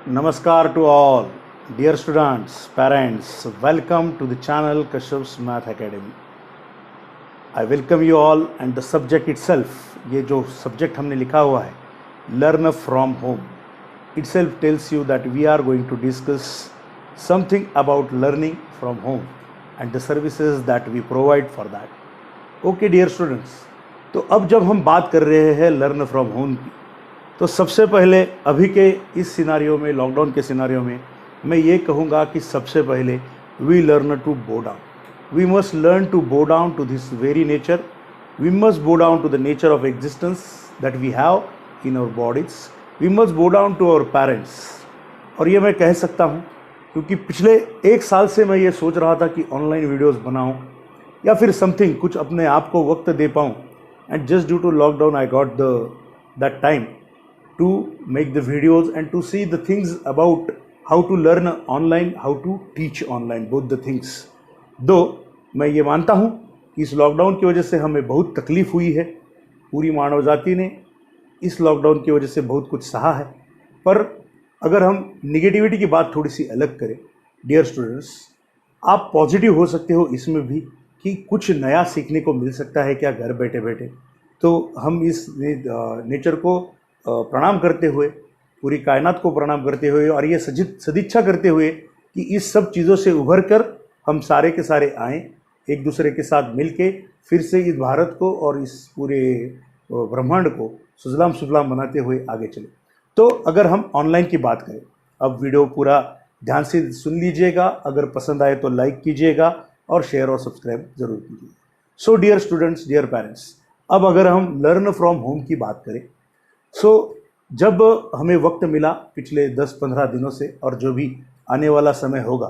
Namaskar to all, dear students, parents. Welcome to the channel Kashyap's Math Academy. I welcome you all and the subject itself, ये जो subject हमने लिखा हुआ है, learn from home, itself tells you that we are going to discuss something about learning from home and the services that we provide for that. Okay, dear students. तो अब जब हम बात कर रहे हैं learn from home की, तो सबसे पहले अभी के इस सिनारियो में, लॉकडाउन के सिनारियो में, मैं ये कहूँगा कि सबसे पहले we learn to bow down. We must learn to bow down to this very nature. We must bow down to the nature of existence that we have in our bodies. We must bow down to our parents. और ये मैं कह सकता हूँ क्योंकि पिछले एक साल से मैं ये सोच रहा था कि ऑनलाइन वीडियोज़ बनाऊँ या फिर समथिंग कुछ अपने आप को वक्त दे पाऊँ. And just due to lockdown I got that time to make the videos and to see the things about how to learn online, how to teach online, both the things. दो मैं ये मानता हूँ कि इस लॉकडाउन की वजह से हमें बहुत तकलीफ़ हुई है. पूरी मानव जाति ने इस लॉकडाउन की वजह से बहुत कुछ सहा है. पर अगर हम निगेटिविटी की बात थोड़ी सी अलग करें, डियर स्टूडेंट्स, आप पॉजिटिव हो सकते हो इसमें भी कि कुछ नया सीखने को मिल सकता है क्या घर बैठे बैठे. तो हम इस नेचर को प्रणाम करते हुए, पूरी कायनात को प्रणाम करते हुए और ये सदिच्छा करते हुए कि इस सब चीज़ों से उभर कर हम सारे के सारे आएँ, एक दूसरे के साथ मिल के फिर से इस भारत को और इस पूरे ब्रह्मांड को सुजलाम सुफलाम बनाते हुए आगे चले. तो अगर हम ऑनलाइन की बात करें, अब वीडियो पूरा ध्यान से सुन लीजिएगा. अगर पसंद आए तो लाइक कीजिएगा और शेयर और सब्सक्राइब ज़रूर कीजिएगा. So dear students, dear parents, अब अगर हम लर्न फ्रॉम होम की बात करें, जब हमें वक्त मिला पिछले 10-15 दिनों से और जो भी आने वाला समय होगा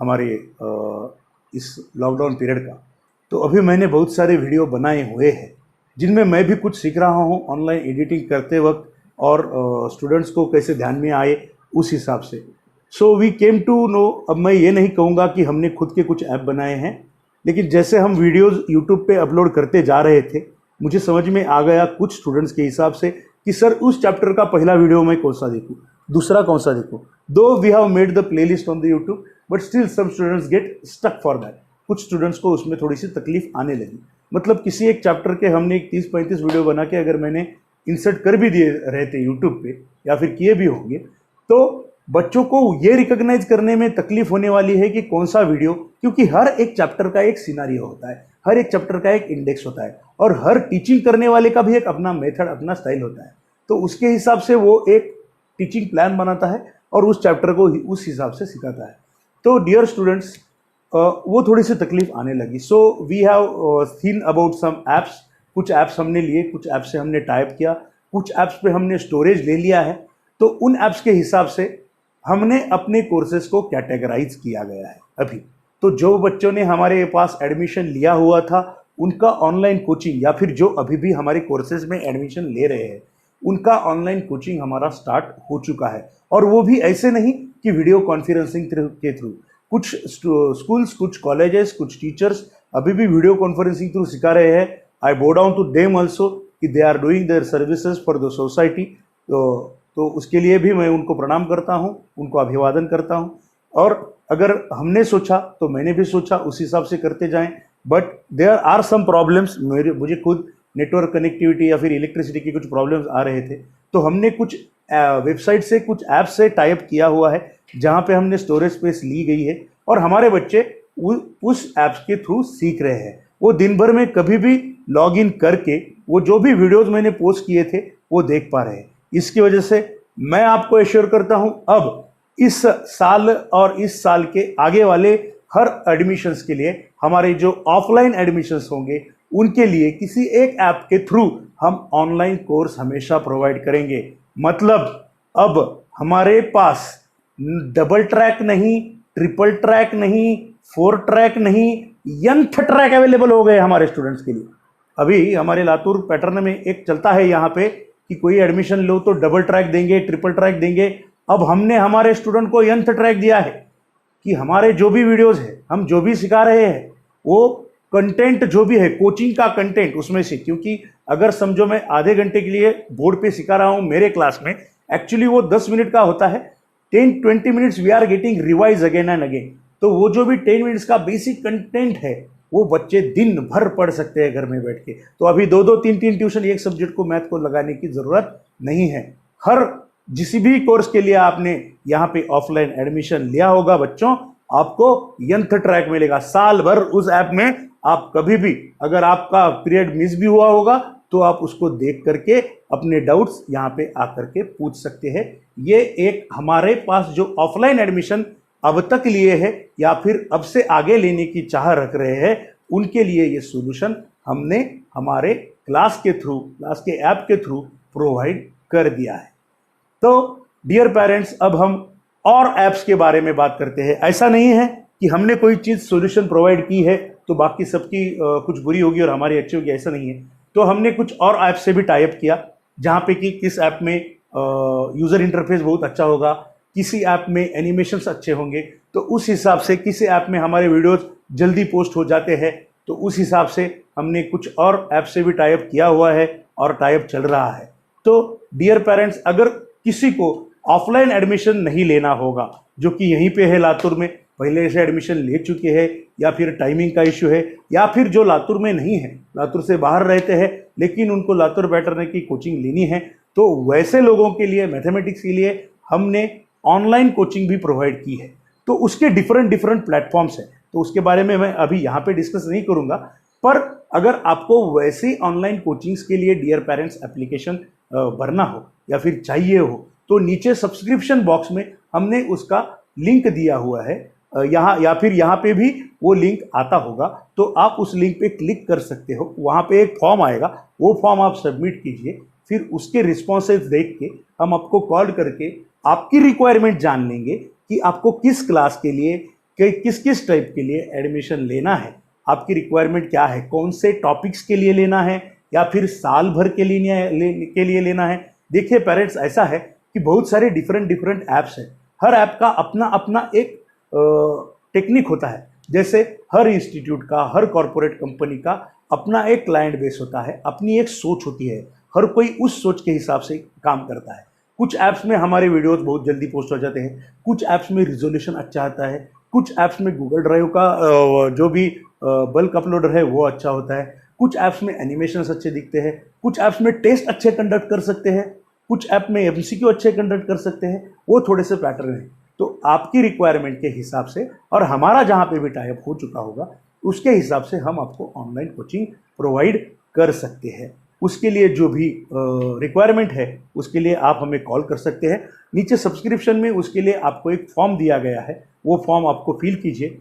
हमारे इस लॉकडाउन पीरियड का, तो अभी मैंने बहुत सारे वीडियो बनाए हुए हैं जिनमें मैं भी कुछ सीख रहा हूँ ऑनलाइन एडिटिंग करते वक्त और स्टूडेंट्स को कैसे ध्यान में आए उस हिसाब से. So we came to know. अब मैं ये नहीं कहूँगा कि हमने खुद के कुछ ऐप बनाए हैं, लेकिन जैसे हम वीडियोज़ यूट्यूब पे अपलोड करते जा रहे थे, मुझे समझ में आ गया कुछ स्टूडेंट्स के हिसाब से कि सर उस चैप्टर का पहला वीडियो मैं कौन सा देखूँ, दूसरा कौन सा देखूँ. Though we have made the playlist on the YouTube, but still some students get stuck for that. कुछ स्टूडेंट्स को उसमें थोड़ी सी तकलीफ आने लगी. मतलब किसी एक चैप्टर के हमने 30-35 वीडियो बना के अगर मैंने इंसर्ट कर भी दिए रहते यूट्यूब पे या फिर किए भी होंगे, तो बच्चों को ये रिकॉग्नाइज करने में तकलीफ होने वाली है कि कौन सा वीडियो, क्योंकि हर एक चैप्टर का एक सिनारियो होता है, हर एक चैप्टर का एक इंडेक्स होता है और हर टीचिंग करने वाले का भी एक अपना मेथड, अपना स्टाइल होता है. तो उसके हिसाब से वो एक टीचिंग प्लान बनाता है और उस चैप्टर को उस हिसाब से सिखाता है. तो डियर स्टूडेंट्स, वो थोड़ी सी तकलीफ आने लगी. So we have seen about some apps. कुछ ऐप्स हमने लिए, कुछ ऐप्स से हमने टाइप किया, कुछ ऐप्स पे हमने स्टोरेज ले लिया है. तो उन ऐप्स के हिसाब से हमने अपने कोर्सेज को कैटेगराइज किया गया है अभी. तो जो बच्चों ने हमारे पास एडमिशन लिया हुआ था उनका ऑनलाइन कोचिंग, या फिर जो अभी भी हमारे कोर्सेज में एडमिशन ले रहे हैं उनका ऑनलाइन कोचिंग हमारा स्टार्ट हो चुका है. और वो भी ऐसे नहीं कि वीडियो कॉन्फ्रेंसिंग के थ्रू. कुछ स्कूल्स, कुछ कॉलेजेस, कुछ टीचर्स अभी भी वीडियो कॉन्फ्रेंसिंग थ्रू सिखा रहे हैं. आई बो डाउन टू देम ऑल्सो कि they are doing their services for the society. तो उसके लिए भी मैं उनको प्रणाम करता हूँ, उनको अभिवादन करता हूँ. और अगर हमने सोचा तो मैंने भी सोचा, उस हिसाब से करते जाएं. But there are some problems. मुझे खुद नेटवर्क कनेक्टिविटी या फिर इलेक्ट्रिसिटी की कुछ प्रॉब्लम्स आ रहे थे, तो हमने कुछ वेबसाइट से, कुछ ऐप से टाइप किया हुआ है जहाँ पे हमने स्टोरेज स्पेस ली गई है और हमारे बच्चे उस ऐप्स के थ्रू सीख रहे हैं. वो दिन भर में कभी भी लॉग इन करके वो जो भी वीडियोज़ मैंने पोस्ट किए थे वो देख पा रहे हैं. इसकी वजह से मैं आपको एश्योर करता हूं अब इस साल और इस साल के आगे वाले हर एडमिशन्स के लिए, हमारे जो ऑफलाइन एडमिशन्स होंगे उनके लिए किसी एक ऐप के थ्रू हम ऑनलाइन कोर्स हमेशा प्रोवाइड करेंगे. मतलब अब हमारे पास डबल ट्रैक नहीं, ट्रिपल ट्रैक नहीं, 4 ट्रैक नहीं, nth ट्रैक अवेलेबल हो गए हमारे स्टूडेंट्स के लिए. अभी हमारे लातूर पैटर्न में एक चलता है यहाँ पे कि कोई एडमिशन लो तो डबल ट्रैक देंगे, ट्रिपल ट्रैक देंगे. अब हमने हमारे स्टूडेंट को nth ट्रैक दिया है कि हमारे जो भी वीडियोस है, हम जो भी सिखा रहे हैं, वो कंटेंट जो भी है, कोचिंग का कंटेंट उसमें से, क्योंकि अगर समझो मैं आधे घंटे के लिए बोर्ड पे सिखा रहा हूँ मेरे क्लास में, एक्चुअली वो 10 मिनट का होता है. 10-20 minutes we are getting revise again and again. तो वो जो भी 10 मिनट्स का बेसिक कंटेंट है वो बच्चे दिन भर पढ़ सकते हैं घर में बैठ के। तो अभी 2-2 3-3 ट्यूशन एक सब्जेक्ट को मैथ को लगाने की ज़रूरत नहीं है। हर जिस भी कोर्स के लिए आपने यहाँ पे ऑफलाइन एडमिशन लिया होगा बच्चों, आपको यंत्र ट्रैक मिलेगा साल भर। उस ऐप में आप कभी भी अगर आपका पीरियड मिस भी हुआ होगा तो आप उसको देख करके अपने डाउट्स यहाँ पे आकर के पूछ सकते हैं। ये एक हमारे पास जो ऑफलाइन एडमिशन अब तक लिए है या फिर अब से आगे लेने की चाह रख रहे हैं, उनके लिए ये सॉल्यूशन हमने हमारे क्लास के ऐप के थ्रू प्रोवाइड कर दिया है। तो डियर पेरेंट्स, अब हम और ऐप्स के बारे में बात करते हैं। ऐसा नहीं है कि हमने कोई चीज़ सॉल्यूशन प्रोवाइड की है तो बाकी सबकी कुछ बुरी होगी और हमारी अच्छी होगी, ऐसा नहीं है। तो हमने कुछ और ऐप से भी टाई अप किया, जहाँ पे कि किस ऐप में यूज़र इंटरफेस बहुत अच्छा होगा, किसी ऐप में एनिमेशंस अच्छे होंगे, तो उस हिसाब से किसी ऐप में हमारे वीडियोस जल्दी पोस्ट हो जाते हैं, तो उस हिसाब से हमने कुछ और ऐप से भी टाई अप किया हुआ है और टाई अप चल रहा है। तो डियर पेरेंट्स, अगर किसी को ऑफलाइन एडमिशन नहीं लेना होगा, जो कि यहीं पे है लातूर में, पहले से एडमिशन ले चुके हैं, या फिर टाइमिंग का इश्यू है, या फिर जो लातूर में नहीं है, लातूर से बाहर रहते हैं लेकिन उनको लातूर बैठने की कोचिंग लेनी है, तो वैसे लोगों के लिए मैथमेटिक्स के लिए हमने ऑनलाइन कोचिंग भी प्रोवाइड की है। तो उसके डिफरेंट प्लेटफॉर्म्स हैं, तो उसके बारे में मैं अभी यहाँ पे डिस्कस नहीं करूँगा। पर अगर आपको वैसी ऑनलाइन कोचिंग्स के लिए डियर पेरेंट्स एप्लीकेशन भरना हो या फिर चाहिए हो, तो नीचे सब्सक्रिप्शन बॉक्स में हमने उसका लिंक दिया हुआ है, यहाँ या फिर यहाँ पे भी वो लिंक आता होगा, तो आप उस लिंक पे क्लिक कर सकते हो। वहाँ पे एक फॉर्म आएगा, वो फॉर्म आप सबमिट कीजिए, फिर उसके रिस्पॉन्सेज देख के हम आपको कॉल करके आपकी रिक्वायरमेंट जान लेंगे कि आपको किस क्लास के लिए किस किस टाइप के लिए एडमिशन लेना है, आपकी रिक्वायरमेंट क्या है, कौन से टॉपिक्स के लिए लेना है या फिर साल भर के लिए लेना है। देखिए पेरेंट्स, ऐसा है कि बहुत सारे डिफरेंट ऐप्स हैं, हर ऐप का अपना अपना एक टेक्निक होता है। जैसे हर इंस्टीट्यूट का, हर कॉरपोरेट कंपनी का अपना एक क्लाइंट बेस होता है, अपनी एक सोच होती है, हर कोई उस सोच के हिसाब से काम करता है। कुछ ऐप्स में हमारे वीडियोस बहुत जल्दी पोस्ट हो जाते हैं, कुछ ऐप्स में रिजोल्यूशन अच्छा आता है, कुछ ऐप्स में गूगल ड्राइव का जो भी बल्क अपलोडर है वो अच्छा होता है, कुछ ऐप्स में एनिमेशंस अच्छे दिखते हैं, कुछ ऐप्स में टेस्ट अच्छे कंडक्ट कर सकते हैं, कुछ ऐप में एमसीक्यू अच्छे कंडक्ट कर सकते हैं। वो थोड़े से पैटर्न हैं। तो आपकी रिक्वायरमेंट के हिसाब से और हमारा जहाँ पे भी टाई अप हो चुका होगा उसके हिसाब से हम आपको ऑनलाइन कोचिंग प्रोवाइड कर सकते हैं। उसके लिए जो भी रिक्वायरमेंट है उसके लिए आप हमें कॉल कर सकते हैं। नीचे सब्सक्रिप्शन में उसके लिए आपको एक फॉर्म दिया गया है, वो फॉर्म आपको फिल कीजिए।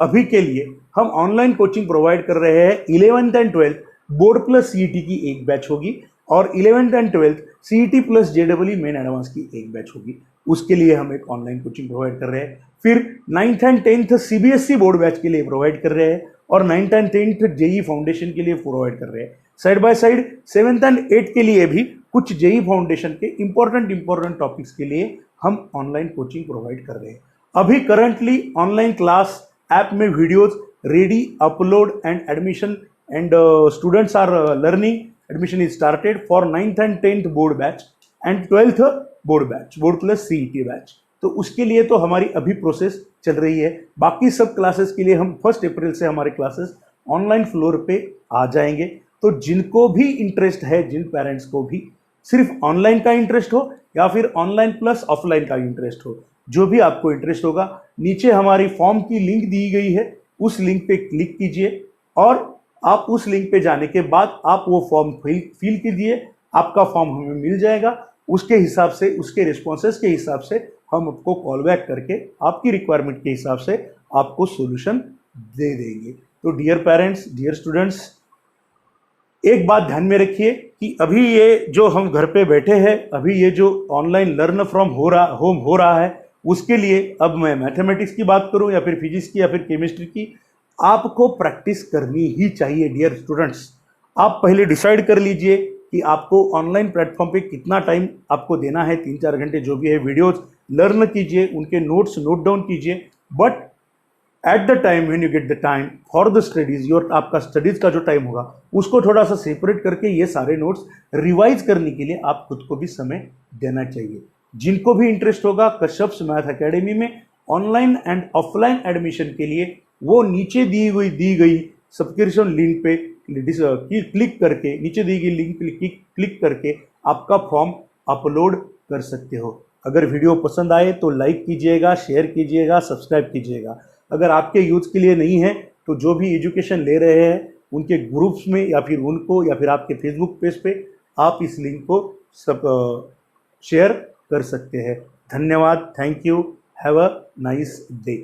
अभी के लिए हम ऑनलाइन कोचिंग प्रोवाइड कर रहे हैं। 11th and 12th board plus CET की एक बैच होगी और 11th and 12th CET plus JW main advance की एक बैच होगी। उसके लिए हम एक ऑनलाइन कोचिंग प्रोवाइड कर रहे हैं। फिर 9th and 10th CBSE board batch के लिए प्रोवाइड कर रहे हैं और 9th and 10th JEE foundation के लिए प्रोवाइड कर रहे हैं। Side by side 7th and 8th के लिए भी कुछ जेई फाउंडेशन के इंपॉर्टेंट टॉपिक्स के लिए हम ऑनलाइन कोचिंग प्रोवाइड कर रहे हैं। अभी करंटली ऑनलाइन क्लास ऐप में videos ready, upload and admission and students are learning. Admission is started for 9th and 10th board batch and 12th board batch, board plus CET batch. तो उसके लिए तो हमारी अभी प्रोसेस चल रही है। बाकी सब क्लासेस के लिए हम 1 अप्रैल से हमारे क्लासेस ऑनलाइन फ्लोर पे आ जाएंगे। तो जिनको भी इंटरेस्ट है, जिन पेरेंट्स को भी सिर्फ ऑनलाइन का इंटरेस्ट हो या फिर ऑनलाइन प्लस ऑफलाइन का इंटरेस्ट हो, जो भी आपको इंटरेस्ट होगा, नीचे हमारी फॉर्म की लिंक दी गई है, उस लिंक पे क्लिक कीजिए और आप उस लिंक पे जाने के बाद आप वो फॉर्म फिल कीजिए। आपका फॉर्म हमें मिल जाएगा। उसके हिसाब से, उसके रिस्पॉन्सेस के हिसाब से हम आपको कॉल बैक करके आपकी रिक्वायरमेंट के हिसाब से आपको सोल्यूशन दे देंगे। तो डियर पेरेंट्स, डियर स्टूडेंट्स, एक बात ध्यान में रखिए कि अभी ये जो हम घर पे बैठे हैं, अभी ये जो ऑनलाइन लर्न फ्रॉम होम हो रहा है, उसके लिए अब मैं मैथमेटिक्स की बात करूं या फिर फिजिक्स की या फिर केमिस्ट्री की, आपको प्रैक्टिस करनी ही चाहिए डियर स्टूडेंट्स। आप पहले डिसाइड कर लीजिए कि आपको ऑनलाइन प्लेटफॉर्म पे कितना टाइम आपको देना है, 3-4 घंटे जो भी है। वीडियोस लर्न कीजिए, उनके नोट्स नोट डाउन कीजिए, but at the time when you get the time for the studies, आपका स्टडीज़ का जो टाइम होगा उसको थोड़ा सा सेपरेट करके ये सारे नोट्स रिवाइज करने के लिए आप खुद को भी समय देना चाहिए। जिनको भी इंटरेस्ट होगा कश्यप्स मैथ एकेडमी में ऑनलाइन एंड ऑफलाइन एडमिशन के लिए, वो नीचे दी गई सब्सक्रिप्शन लिंक पे क्लिक करके, नीचे दी गई लिंक पे क्लिक करके आपका फॉर्म अपलोड कर सकते हो। अगर वीडियो पसंद आए तो लाइक कीजिएगा, शेयर कीजिएगा, सब्सक्राइब कीजिएगा। अगर आपके यूथ के लिए नहीं है तो जो भी एजुकेशन ले रहे हैं उनके ग्रुप्स में या फिर उनको या फिर आपके फेसबुक पेज पे आप इस लिंक को सब शेयर कर सकते हैं। धन्यवाद। Thank you. Have a nice day.